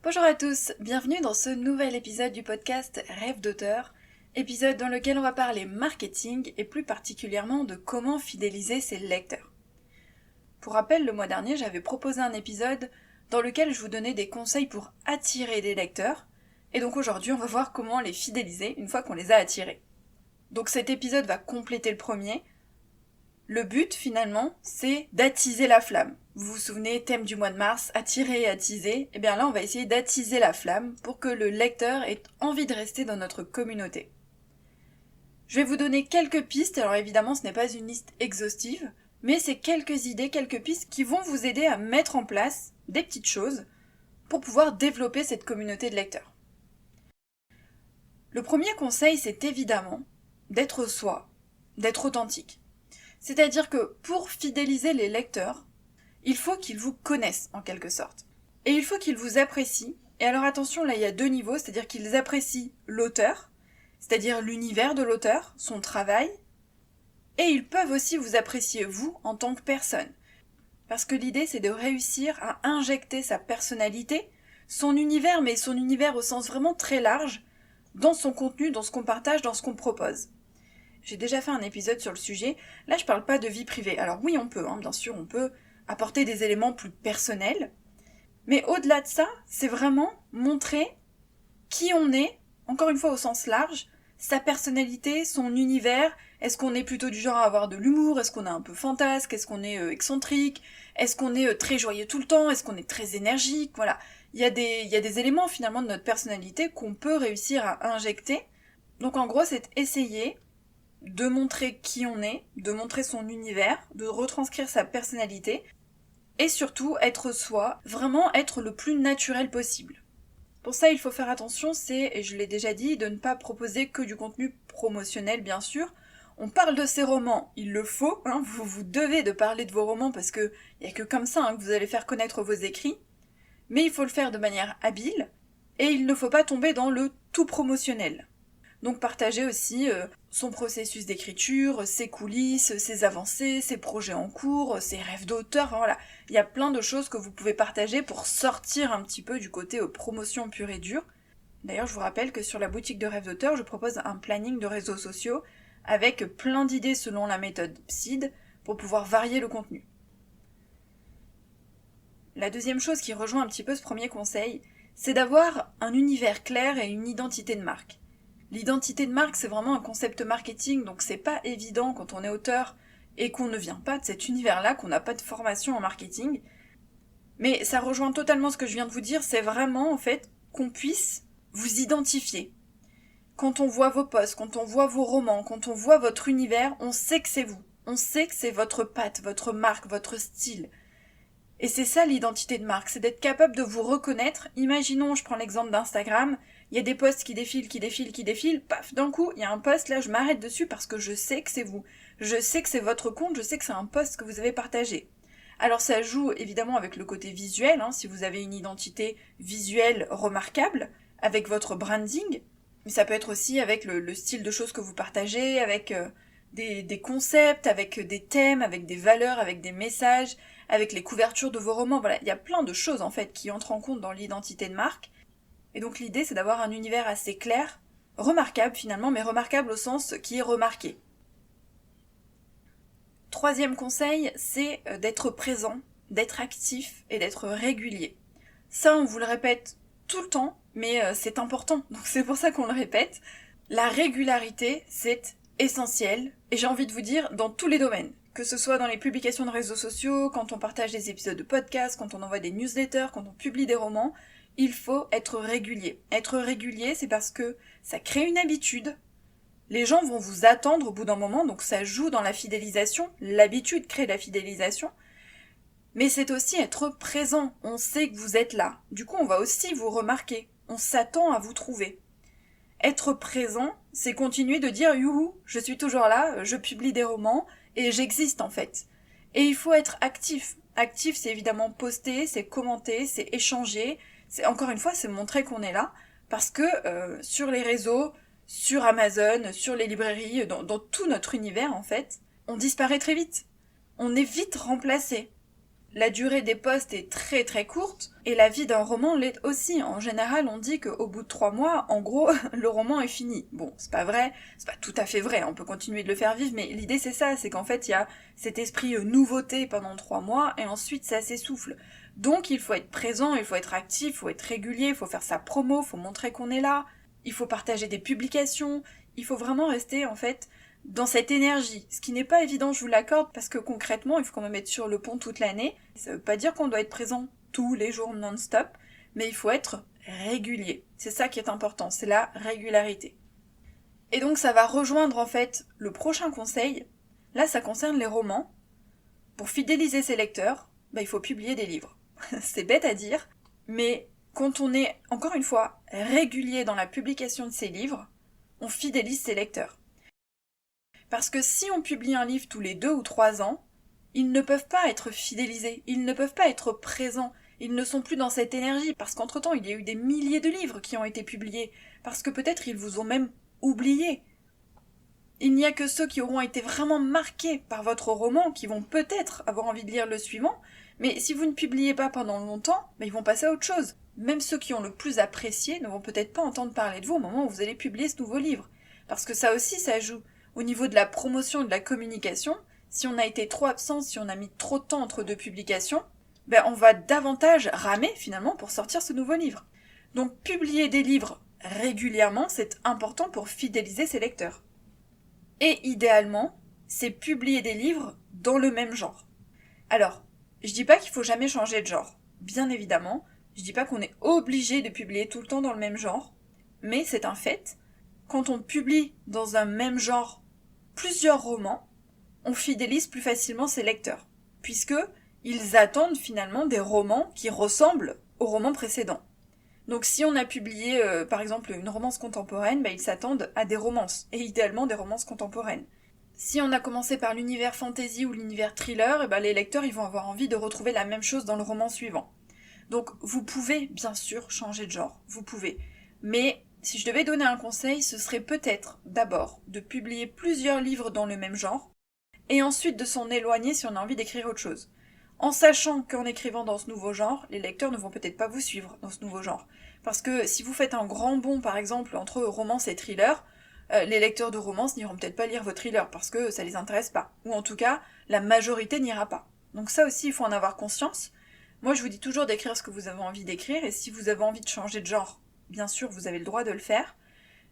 Bonjour à tous, bienvenue dans ce nouvel épisode du podcast Rêve d'auteur, épisode dans lequel on va parler marketing et plus particulièrement de comment fidéliser ses lecteurs. Pour rappel, le mois dernier, j'avais proposé un épisode dans lequel je vous donnais des conseils pour attirer des lecteurs, et donc aujourd'hui on va voir comment les fidéliser une fois qu'on les a attirés. Donc cet épisode va compléter le premier. Le but finalement, c'est d'attiser la flamme. Vous vous souvenez, thème du mois de mars, attirer et attiser. Et bien là, on va essayer d'attiser la flamme pour que le lecteur ait envie de rester dans notre communauté. Je vais vous donner quelques pistes, alors évidemment ce n'est pas une liste exhaustive, mais c'est quelques idées, quelques pistes qui vont vous aider à mettre en place des petites choses pour pouvoir développer cette communauté de lecteurs. Le premier conseil, c'est évidemment d'être soi, d'être authentique. C'est-à-dire que pour fidéliser les lecteurs, il faut qu'ils vous connaissent en quelque sorte. Et il faut qu'ils vous apprécient. Et alors attention, là il y a deux niveaux, c'est-à-dire qu'ils apprécient l'auteur, c'est-à-dire l'univers de l'auteur, son travail, et ils peuvent aussi vous apprécier vous en tant que personne. Parce que l'idée c'est de réussir à injecter sa personnalité, son univers, mais son univers au sens vraiment très large, dans son contenu, dans ce qu'on partage, dans ce qu'on propose. J'ai déjà fait un épisode sur le sujet, là je parle pas de vie privée. Alors oui on peut, bien sûr on peut apporter des éléments plus personnels, mais au-delà de ça, c'est vraiment montrer qui on est, encore une fois au sens large, sa personnalité, son univers. Est-ce qu'on est plutôt du genre à avoir de l'humour? Est-ce qu'on est un peu fantasque? Est-ce qu'on est excentrique? Est-ce qu'on est très joyeux tout le temps? Est-ce qu'on est très énergique? Voilà, il y a des éléments finalement de notre personnalité qu'on peut réussir à injecter. Donc en gros, c'est essayer de montrer qui on est, de montrer son univers, de retranscrire sa personnalité, et surtout être soi, vraiment être le plus naturel possible. Pour ça, il faut faire attention, et je l'ai déjà dit, de ne pas proposer que du contenu promotionnel, bien sûr. On parle de ses romans, il le faut, vous devez de parler de vos romans parce que il n'y a que comme ça que vous allez faire connaître vos écrits, mais il faut le faire de manière habile, et il ne faut pas tomber dans le tout promotionnel. Donc partager aussi son processus d'écriture, ses coulisses, ses avancées, ses projets en cours, ses rêves d'auteur, voilà. Il y a plein de choses que vous pouvez partager pour sortir un petit peu du côté promotion pure et dure. D'ailleurs, je vous rappelle que sur la boutique de rêves d'auteur, je propose un planning de réseaux sociaux avec plein d'idées selon la méthode PSID pour pouvoir varier le contenu. La deuxième chose qui rejoint un petit peu ce premier conseil, c'est d'avoir un univers clair et une identité de marque. L'identité de marque, c'est vraiment un concept marketing, donc c'est pas évident quand on est auteur et qu'on ne vient pas de cet univers-là, qu'on n'a pas de formation en marketing. Mais ça rejoint totalement ce que je viens de vous dire, c'est vraiment en fait qu'on puisse vous identifier. Quand on voit vos posts, quand on voit vos romans, quand on voit votre univers, on sait que c'est vous. On sait que c'est votre patte, votre marque, votre style. Et c'est ça l'identité de marque, c'est d'être capable de vous reconnaître. Imaginons, je prends l'exemple d'Instagram, il y a des posts qui défilent, paf, d'un coup, il y a un post, là je m'arrête dessus parce que je sais que c'est vous. Je sais que c'est votre compte, je sais que c'est un post que vous avez partagé. Alors ça joue évidemment avec le côté visuel, si vous avez une identité visuelle remarquable, avec votre branding, mais ça peut être aussi avec le style de choses que vous partagez, avec des concepts, avec des thèmes, avec des valeurs, avec des messages, avec les couvertures de vos romans, voilà, il y a plein de choses en fait qui entrent en compte dans l'identité de marque. Et donc l'idée c'est d'avoir un univers assez clair, remarquable finalement, mais remarquable au sens qui est remarqué. Troisième conseil, c'est d'être présent, d'être actif et d'être régulier. Ça on vous le répète tout le temps, mais c'est important, donc c'est pour ça qu'on le répète. La régularité, c'est essentiel, et j'ai envie de vous dire dans tous les domaines. Que ce soit dans les publications de réseaux sociaux, quand on partage des épisodes de podcast, quand on envoie des newsletters, quand on publie des romans, il faut être régulier. Être régulier, c'est parce que ça crée une habitude. Les gens vont vous attendre au bout d'un moment, donc ça joue dans la fidélisation. L'habitude crée la fidélisation. Mais c'est aussi être présent. On sait que vous êtes là. Du coup, on va aussi vous remarquer. On s'attend à vous trouver. Être présent, c'est continuer de dire « Youhou, je suis toujours là, je publie des romans, et j'existe en fait ». Et il faut être actif. Actif, c'est évidemment poster, c'est commenter, c'est échanger. Encore une fois, c'est montrer qu'on est là. Parce que sur les réseaux, sur Amazon, sur les librairies, dans tout notre univers en fait, on disparaît très vite. On est vite remplacé. la durée des posts est très très courte, et la vie d'un roman l'est aussi. En général, on dit qu'au bout de 3 mois, en gros, le roman est fini. Bon, c'est pas vrai, c'est pas tout à fait vrai, on peut continuer de le faire vivre, mais l'idée c'est ça, c'est qu'en fait, il y a cet esprit nouveauté pendant 3 mois, et ensuite ça s'essouffle. Donc il faut être présent, il faut être actif, il faut être régulier, il faut faire sa promo, il faut montrer qu'on est là, il faut partager des publications, il faut vraiment rester en fait dans cette énergie, ce qui n'est pas évident, je vous l'accorde, parce que concrètement, il faut quand même être sur le pont toute l'année. Ça veut pas dire qu'on doit être présent tous les jours non-stop, mais il faut être régulier. C'est ça qui est important, c'est la régularité. Et donc ça va rejoindre en fait le prochain conseil. Là, ça concerne les romans. Pour fidéliser ses lecteurs, il faut publier des livres. C'est bête à dire, mais quand on est, encore une fois, régulier dans la publication de ses livres, on fidélise ses lecteurs. Parce que si on publie un livre tous les 2 ou 3 ans, ils ne peuvent pas être fidélisés, ils ne peuvent pas être présents, ils ne sont plus dans cette énergie, parce qu'entre-temps, il y a eu des milliers de livres qui ont été publiés, parce que peut-être ils vous ont même oublié. Il n'y a que ceux qui auront été vraiment marqués par votre roman qui vont peut-être avoir envie de lire le suivant, mais si vous ne publiez pas pendant longtemps, ils vont passer à autre chose. Même ceux qui ont le plus apprécié ne vont peut-être pas entendre parler de vous au moment où vous allez publier ce nouveau livre. Parce que ça aussi, ça joue. Au niveau de la promotion et de la communication, si on a été trop absent, si on a mis trop de temps entre 2 publications, on va davantage ramer finalement pour sortir ce nouveau livre. Donc publier des livres régulièrement, c'est important pour fidéliser ses lecteurs. Et idéalement, c'est publier des livres dans le même genre. Alors, je dis pas qu'il faut jamais changer de genre. Bien évidemment, je dis pas qu'on est obligé de publier tout le temps dans le même genre, mais c'est un fait. Quand on publie dans un même genre plusieurs romans, on fidélise plus facilement ses lecteurs, puisque ils attendent finalement des romans qui ressemblent aux romans précédents. Donc si on a publié par exemple une romance contemporaine, ils s'attendent à des romances, et idéalement des romances contemporaines. Si on a commencé par l'univers fantasy ou l'univers thriller, les lecteurs ils vont avoir envie de retrouver la même chose dans le roman suivant. Donc vous pouvez bien sûr changer de genre, vous pouvez. Mais si je devais donner un conseil, ce serait peut-être d'abord de publier plusieurs livres dans le même genre, et ensuite de s'en éloigner si on a envie d'écrire autre chose. En sachant qu'en écrivant dans ce nouveau genre, les lecteurs ne vont peut-être pas vous suivre dans ce nouveau genre. Parce que si vous faites un grand bond par exemple entre romance et thriller, les lecteurs de romance n'iront peut-être pas lire vos thrillers parce que ça les intéresse pas. Ou en tout cas, la majorité n'ira pas. Donc ça aussi, il faut en avoir conscience. Moi, je vous dis toujours d'écrire ce que vous avez envie d'écrire, et si vous avez envie de changer de genre, bien sûr, vous avez le droit de le faire,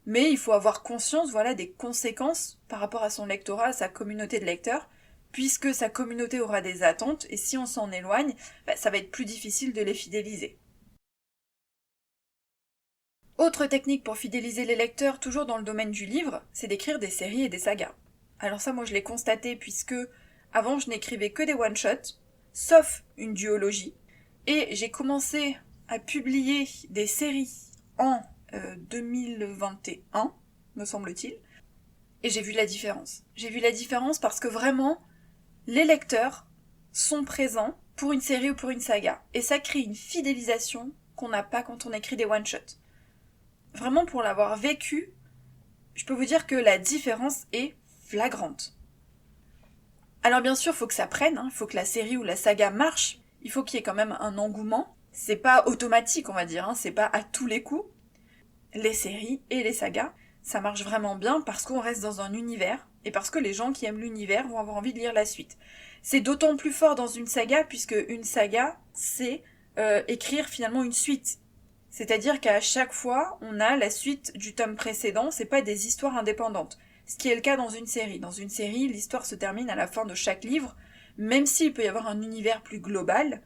mais il faut avoir conscience, des conséquences par rapport à son lectorat, à sa communauté de lecteurs, puisque sa communauté aura des attentes, et si on s'en éloigne, ça va être plus difficile de les fidéliser. Autre technique pour fidéliser les lecteurs, toujours dans le domaine du livre, c'est d'écrire des séries et des sagas. Alors ça, moi je l'ai constaté puisque avant je n'écrivais que des one-shots, sauf une duologie, et j'ai commencé à publier des séries en 2021, me semble-t-il, et j'ai vu la différence. J'ai vu la différence parce que vraiment, les lecteurs sont présents pour une série ou pour une saga, et ça crée une fidélisation qu'on n'a pas quand on écrit des one-shots. Vraiment, pour l'avoir vécu, je peux vous dire que la différence est flagrante. Alors bien sûr, il faut que ça prenne, il faut que la série ou la saga marche, il faut qu'il y ait quand même un engouement. C'est pas automatique, on va dire, c'est pas à tous les coups. Les séries et les sagas, ça marche vraiment bien parce qu'on reste dans un univers, et parce que les gens qui aiment l'univers vont avoir envie de lire la suite. C'est d'autant plus fort dans une saga, puisque une saga, c'est écrire finalement une suite. C'est-à-dire qu'à chaque fois, on a la suite du tome précédent, c'est pas des histoires indépendantes. Ce qui est le cas dans une série. Dans une série, l'histoire se termine à la fin de chaque livre, même s'il peut y avoir un univers plus global,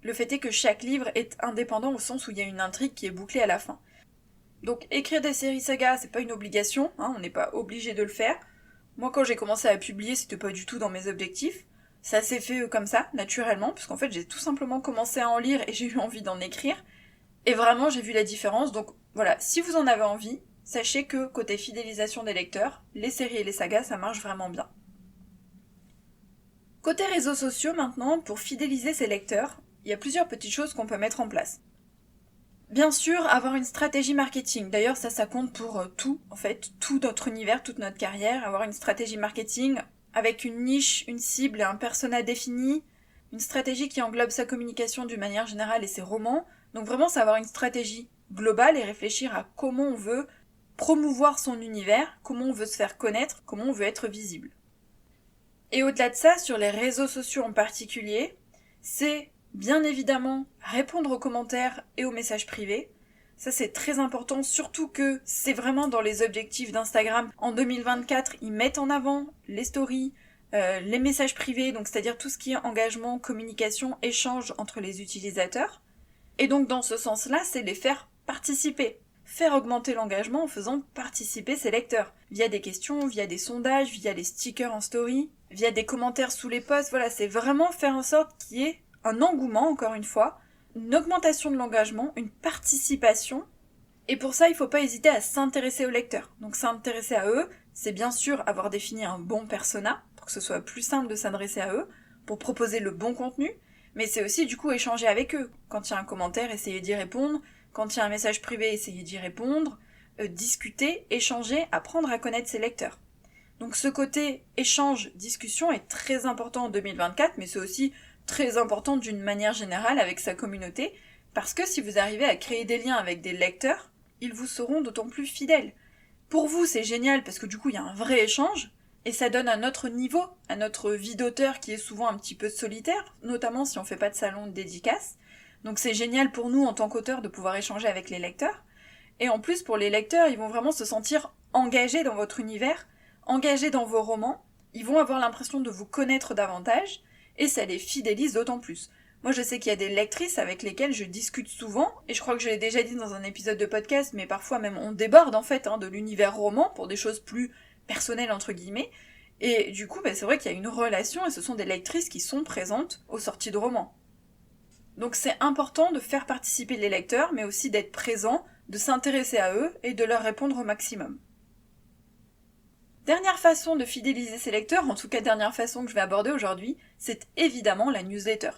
le fait est que chaque livre est indépendant au sens où il y a une intrigue qui est bouclée à la fin. Donc écrire des séries sagas, c'est pas une obligation, on n'est pas obligé de le faire. Moi quand j'ai commencé à publier, c'était pas du tout dans mes objectifs. Ça s'est fait comme ça, naturellement, parce qu'en fait j'ai tout simplement commencé à en lire et j'ai eu envie d'en écrire. Et vraiment, j'ai vu la différence. Donc voilà, si vous en avez envie, sachez que côté fidélisation des lecteurs, les séries et les sagas, ça marche vraiment bien. Côté réseaux sociaux maintenant, pour fidéliser ses lecteurs, il y a plusieurs petites choses qu'on peut mettre en place. Bien sûr, avoir une stratégie marketing. D'ailleurs, ça compte pour tout, en fait, tout notre univers, toute notre carrière. Avoir une stratégie marketing avec une niche, une cible et un persona défini, une stratégie qui englobe sa communication d'une manière générale et ses romans. Donc vraiment, c'est avoir une stratégie globale et réfléchir à comment on veut promouvoir son univers, comment on veut se faire connaître, comment on veut être visible. Et au-delà de ça, sur les réseaux sociaux en particulier, c'est bien évidemment répondre aux commentaires et aux messages privés. Ça c'est très important, surtout que c'est vraiment dans les objectifs d'Instagram. En 2024, ils mettent en avant les stories, les messages privés, donc c'est-à-dire tout ce qui est engagement, communication, échange entre les utilisateurs. Et donc dans ce sens-là, c'est les faire participer. Faire augmenter l'engagement en faisant participer ses lecteurs. Via des questions, via des sondages, via les stickers en story, via des commentaires sous les posts. Voilà, c'est vraiment faire en sorte qu'il y ait un engouement, encore une fois, une augmentation de l'engagement, une participation. Et pour ça, il ne faut pas hésiter à s'intéresser aux lecteurs. Donc s'intéresser à eux, c'est bien sûr avoir défini un bon persona, pour que ce soit plus simple de s'adresser à eux, pour proposer le bon contenu, mais c'est aussi du coup échanger avec eux. Quand il y a un commentaire, essayer d'y répondre. Quand il y a un message privé, essayer d'y répondre. Discuter, échanger, apprendre à connaître ses lecteurs. Donc ce côté échange, discussion est très important en 2024, mais c'est aussi très important d'une manière générale avec sa communauté, parce que si vous arrivez à créer des liens avec des lecteurs, ils vous seront d'autant plus fidèles. Pour vous, c'est génial parce que du coup, il y a un vrai échange, et ça donne un autre niveau à notre vie d'auteur qui est souvent un petit peu solitaire, notamment si on fait pas de salon de dédicace. Donc c'est génial pour nous en tant qu'auteurs de pouvoir échanger avec les lecteurs. Et en plus, pour les lecteurs, ils vont vraiment se sentir engagés dans votre univers, engagés dans vos romans, ils vont avoir l'impression de vous connaître davantage, et ça les fidélise d'autant plus. Moi, je sais qu'il y a des lectrices avec lesquelles je discute souvent, et je crois que je l'ai déjà dit dans un épisode de podcast, mais parfois même on déborde en fait de l'univers roman pour des choses plus personnelles entre guillemets, et du coup, c'est vrai qu'il y a une relation, et ce sont des lectrices qui sont présentes aux sorties de romans. Donc c'est important de faire participer les lecteurs, mais aussi d'être présent, de s'intéresser à eux, et de leur répondre au maximum. Dernière façon de fidéliser ses lecteurs, en tout cas dernière façon que je vais aborder aujourd'hui, c'est évidemment la newsletter.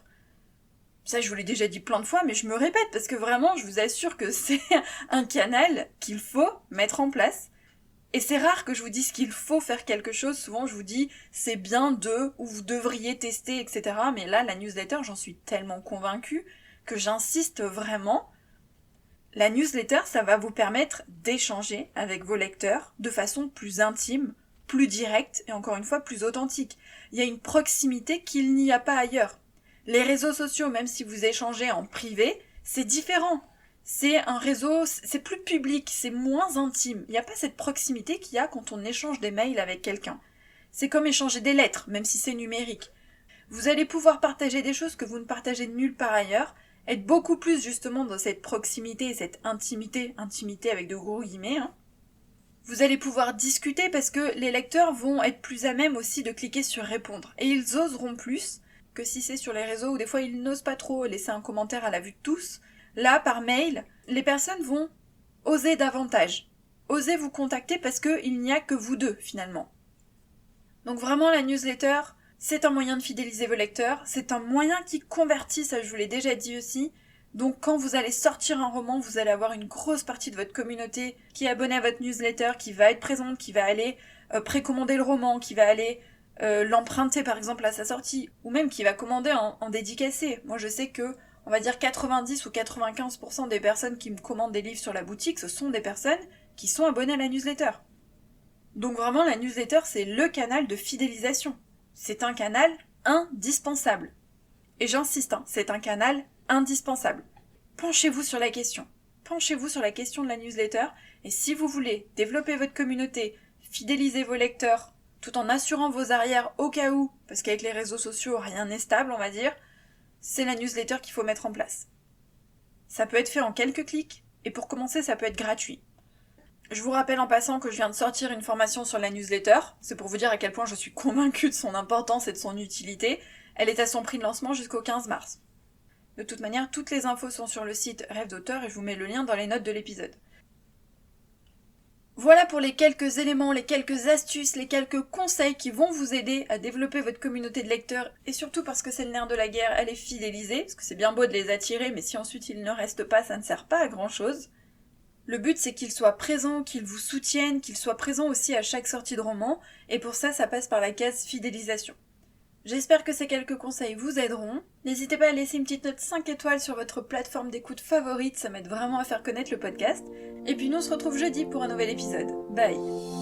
Ça je vous l'ai déjà dit plein de fois, mais je me répète parce que vraiment je vous assure que c'est un canal qu'il faut mettre en place. Et c'est rare que je vous dise qu'il faut faire quelque chose, souvent je vous dis c'est bien de, ou vous devriez tester, etc. Mais là la newsletter j'en suis tellement convaincue que j'insiste vraiment. La newsletter, ça va vous permettre d'échanger avec vos lecteurs de façon plus intime, plus directe et encore une fois plus authentique. Il y a une proximité qu'il n'y a pas ailleurs. Les réseaux sociaux, même si vous échangez en privé, c'est différent. C'est un réseau, c'est plus public, c'est moins intime. Il n'y a pas cette proximité qu'il y a quand on échange des mails avec quelqu'un. C'est comme échanger des lettres, même si c'est numérique. Vous allez pouvoir partager des choses que vous ne partagez nulle part ailleurs, être beaucoup plus justement dans cette proximité et cette intimité avec de gros guillemets. Vous allez pouvoir discuter parce que les lecteurs vont être plus à même aussi de cliquer sur répondre. Et ils oseront plus que si c'est sur les réseaux où des fois ils n'osent pas trop laisser un commentaire à la vue de tous. Là, par mail, les personnes vont oser davantage. Oser vous contacter parce qu'il n'y a que vous deux finalement. Donc vraiment la newsletter, c'est un moyen de fidéliser vos lecteurs, c'est un moyen qui convertit, ça je vous l'ai déjà dit aussi. Donc quand vous allez sortir un roman, vous allez avoir une grosse partie de votre communauté qui est abonnée à votre newsletter, qui va être présente, qui va aller précommander le roman, qui va aller l'emprunter par exemple à sa sortie, ou même qui va commander en dédicacé. Moi je sais que, on va dire 90 ou 95% des personnes qui me commandent des livres sur la boutique, ce sont des personnes qui sont abonnées à la newsletter. Donc vraiment la newsletter c'est le canal de fidélisation. C'est un canal indispensable. Et j'insiste, c'est un canal indispensable. Penchez-vous sur la question. Penchez-vous sur la question de la newsletter. Et si vous voulez développer votre communauté, fidéliser vos lecteurs, tout en assurant vos arrières au cas où, parce qu'avec les réseaux sociaux, rien n'est stable, on va dire, c'est la newsletter qu'il faut mettre en place. Ça peut être fait en quelques clics, et pour commencer, ça peut être gratuit. Je vous rappelle en passant que je viens de sortir une formation sur la newsletter. C'est pour vous dire à quel point je suis convaincue de son importance et de son utilité. Elle est à son prix de lancement jusqu'au 15 mars. De toute manière, toutes les infos sont sur le site Rêve d'auteur et je vous mets le lien dans les notes de l'épisode. Voilà pour les quelques éléments, les quelques astuces, les quelques conseils qui vont vous aider à développer votre communauté de lecteurs et surtout parce que c'est le nerf de la guerre, à les fidéliser, parce que c'est bien beau de les attirer, mais si ensuite ils ne restent pas, ça ne sert pas à grand chose. Le but, c'est qu'ils soient présents, qu'ils vous soutiennent, qu'ils soient présents aussi à chaque sortie de roman, et pour ça, ça passe par la case fidélisation. J'espère que ces quelques conseils vous aideront. N'hésitez pas à laisser une petite note 5 étoiles sur votre plateforme d'écoute favorite, ça m'aide vraiment à faire connaître le podcast. Et puis nous on se retrouve jeudi pour un nouvel épisode. Bye!